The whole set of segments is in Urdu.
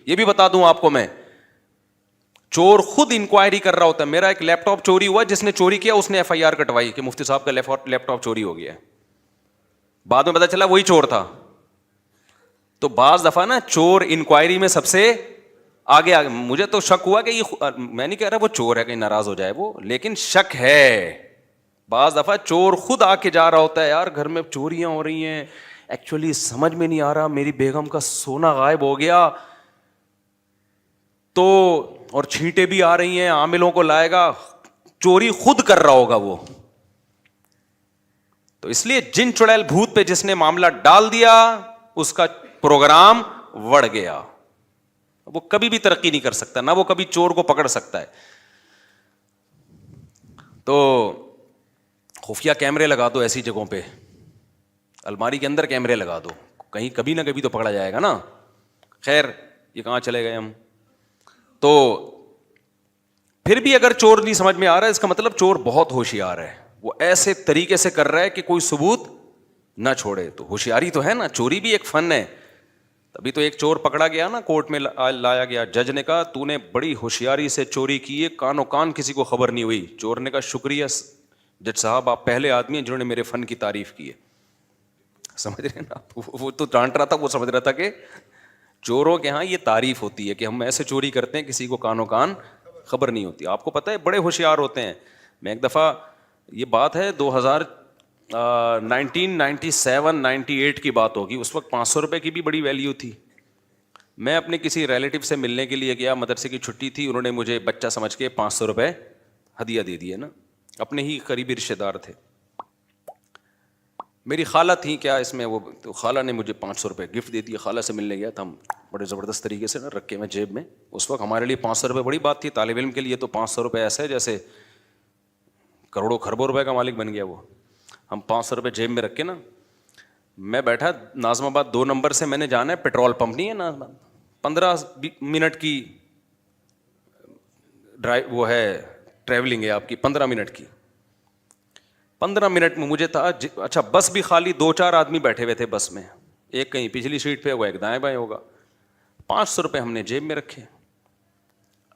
یہ بھی بتا دوں آپ کو میں, چور خود انکوائری کر رہا ہوتا ہے. میرا ایک لیپ ٹاپ چوری ہوا, جس نے چوری کیا اس نے ایف آئی آر کٹوائی کہ مفتی صاحب کا لیپ ٹاپ چوری ہو گیا ہے. بعد میں پتا چلا وہی چور تھا. تو بعض دفعہ نا چور انکوائری میں سب سے آگے مجھے تو شک ہوا کہ یہ, میں نہیں کہہ رہا وہ چور ہے کہیں ناراض ہو جائے وہ, لیکن شک ہے. بعض دفعہ چور خود آ کے جا رہا ہوتا ہے, یار گھر میں چوریاں ہو رہی ہیں, ایکچولی سمجھ میں نہیں آ رہا, میری بیگم کا سونا غائب ہو گیا تو, اور چھینٹیں بھی آ رہی ہیں, عاملوں کو لائے گا. چوری خود کر رہا ہوگا وہ. تو اس لیے جن چڑیل بھوت پہ جس نے معاملہ ڈال دیا اس کا پروگرام وڑ گیا. وہ کبھی بھی ترقی نہیں کر سکتا, نہ وہ کبھی چور کو پکڑ سکتا ہے. تو خفیہ کیمرے لگا دو ایسی جگہوں پہ, الماری کے اندر کیمرے لگا دو, کہیں کبھی نہ کبھی تو پکڑا جائے گا نا. خیر یہ کہاں چلے گئے ہم. تو پھر بھی اگر چور نہیں سمجھ میں آ رہا ہے, اس کا مطلب چور بہت ہوشیار ہے, وہ ایسے طریقے سے کر رہا ہے کہ کوئی ثبوت نہ چھوڑے. تو ہوشیاری تو ہے نا, چوری بھی ایک فن ہے. تبھی تو ایک چور پکڑا گیا نا, کورٹ میں لایا گیا, جج نے کہا تو نے بڑی ہوشیاری سے چوری کی ہے, کانوں کان کسی کو خبر نہیں ہوئی. چور نے کہا شکریہ جج صاحب, آپ پہلے آدمی ہیں جنہوں نے میرے فن کی تعریف کی ہے. سمجھ رہے ہیں نا, وہ تو ڈانٹ رہا تھا, وہ سمجھ رہا تھا کہ چوروں کے ہاں یہ تعریف ہوتی ہے کہ ہم ایسے چوری کرتے ہیں کسی کو کانوں کان خبر نہیں ہوتی. آپ کو پتہ ہے بڑے ہوشیار ہوتے ہیں. میں ایک دفعہ, یہ بات ہے 1997-98 کی بات ہوگی, اس وقت 500 روپے کی بھی بڑی ویلیو تھی. میں اپنے کسی ریلیٹیو سے ملنے کے لیے گیا, مدرسے کی چھٹی تھی, انہوں نے مجھے بچہ سمجھ کے 500 روپے ہدیہ دے دیے نا, اپنے ہی قریبی رشتے دار تھے. میری خالہ تھیں کیا اس میں, وہ تو خالہ نے مجھے 500 روپے گفٹ دے دیے. خالہ سے ملنے گیا تھا, ہم بڑے زبردست طریقے سے نا رکھے میں جیب میں. اس وقت ہمارے لیے 500 روپے بڑی بات تھی, طالب علم کے لیے تو 500 روپے ایسے ہے جیسے کروڑوں خربوں روپے کا مالک بن گیا وہ. ہم 500 روپے جیب میں رکھ کے نا, میں بیٹھا ناظم آباد 2 نمبر سے, میں نے جانا ہے پیٹرول پمپ نہیں ہے ناظم آباد, 15 منٹ کی ڈرائیو وہ ہے, ٹریولنگ ہے آپ کی 15 منٹ کی. 15 منٹ میں مجھے تھا اچھا بس بھی خالی, 2-4 آدمی بیٹھے ہوئے تھے بس میں, ایک کہیں پچھلی سیٹ پہ ہوگا, ایک دائیں بائیں ہوگا. 500 روپے ہم نے جیب میں رکھے.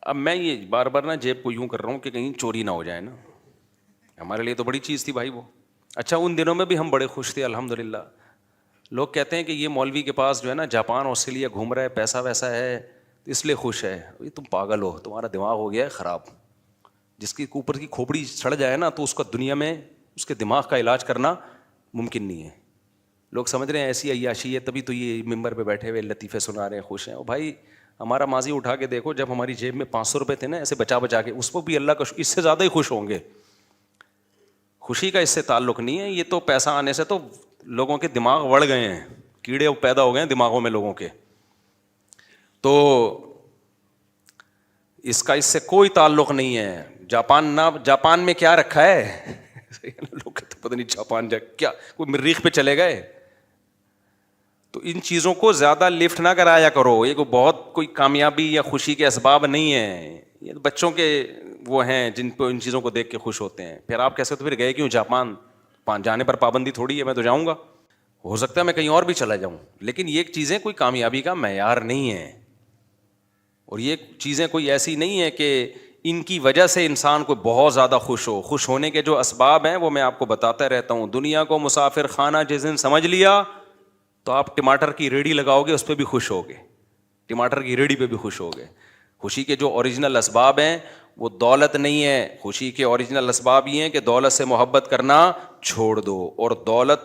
اب میں یہ بار بار نا جیب کو یوں کر رہا ہوں کہ کہیں چوری نہ ہو جائے نا, ہمارے لیے تو بڑی چیز تھی بھائی وہ. اچھا ان دنوں میں بھی ہم بڑے خوش تھے الحمدللہ. لوگ کہتے ہیں کہ یہ مولوی کے پاس جو ہے نا جاپان آسٹریلیا گھوم رہا ہے, پیسہ ویسا ہے اس لیے خوش ہے. تم پاگل ہو, تمہارا دماغ ہو گیا ہے خراب. جس کی اوپر کی کھوپڑی سڑ جائے نا تو اس کا دنیا میں اس کے دماغ کا علاج کرنا ممکن نہیں ہے. لوگ سمجھ رہے ہیں ایسی عیاشی ہے تبھی تو یہ ممبر پہ بیٹھے ہوئے لطیفے سنا رہے ہیں, خوش ہیں. بھائی ہمارا ماضی اٹھا کے دیکھو, جب ہماری جیب میں 500 روپے تھے نا ایسے بچا بچا کے, اس کو بھی اللہ کا اس سے زیادہ ہی خوش ہوں گے. خوشی کا اس سے تعلق نہیں ہے, یہ تو پیسہ آنے سے تو لوگوں کے دماغ وڑ گئے ہیں, کیڑے پیدا ہو گئے ہیں دماغوں میں لوگوں کے. تو اس کا اس سے کوئی تعلق نہیں ہے. جاپان میں کیا رکھا ہے لوگ کہتے پتہ نہیں جاپان کیا, کوئی مریخ پہ چلے گئے. تو ان چیزوں کو زیادہ لفٹ نہ کرایا کرو, یہ بہت کوئی کامیابی یا خوشی کے اسباب نہیں ہیں. یہ بچوں کے وہ ہیں جن پہ ان چیزوں کو دیکھ کے خوش ہوتے ہیں. پھر آپ کیسے, تو پھر گئے کیوں جاپان, جانے پر پابندی تھوڑی ہے, میں تو جاؤں گا, ہو سکتا ہے میں کہیں اور بھی چلا جاؤں, لیکن یہ چیزیں کوئی کامیابی کا معیار نہیں ہے. اور یہ چیزیں کوئی ایسی نہیں ہے کہ ان کی وجہ سے انسان کو بہت زیادہ خوش ہو. خوش ہونے کے جو اسباب ہیں وہ میں آپ کو بتاتا رہتا ہوں. دنیا کو مسافر خانہ جس دن سمجھ لیا تو آپ ٹماٹر کی ریڑھی لگاؤ گے اس پہ بھی خوش ہوگے, ٹماٹر کی ریڑھی پہ بھی خوش ہوگے. خوشی کے جو اوریجنل اسباب ہیں وہ دولت نہیں ہے. خوشی کے اوریجنل اسباب یہ ہیں کہ دولت سے محبت کرنا چھوڑ دو اور دولت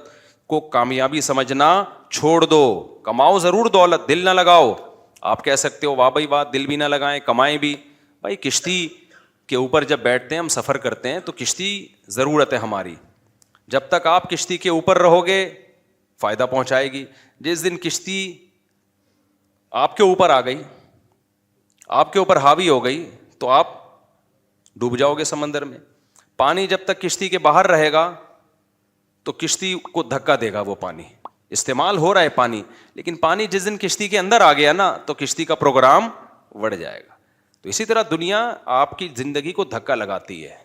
کو کامیابی سمجھنا چھوڑ دو. کماؤ ضرور دولت, دل نہ لگاؤ. آپ کہہ سکتے ہو واہ بھائی واہ, دل بھی نہ لگائیں کمائیں بھی. بھائی کشتی کے اوپر جب بیٹھتے ہیں, ہم سفر کرتے ہیں تو کشتی ضرورت ہے ہماری. جب تک آپ کشتی کے اوپر رہو گے فائدہ پہنچائے گی. جس دن کشتی آپ کے اوپر آ گئی, آپ کے اوپر حاوی ہو گئی تو آپ ڈوب جاؤ گے سمندر میں. پانی جب تک کشتی کے باہر رہے گا تو کشتی کو دھکا دے گا. وہ پانی استعمال ہو رہا ہے پانی, لیکن پانی جس دن کشتی کے اندر آ گیا نا تو کشتی کا پروگرام بڑھ جائے گا. تو اسی طرح دنیا آپ کی زندگی کو دھکا لگاتی ہے.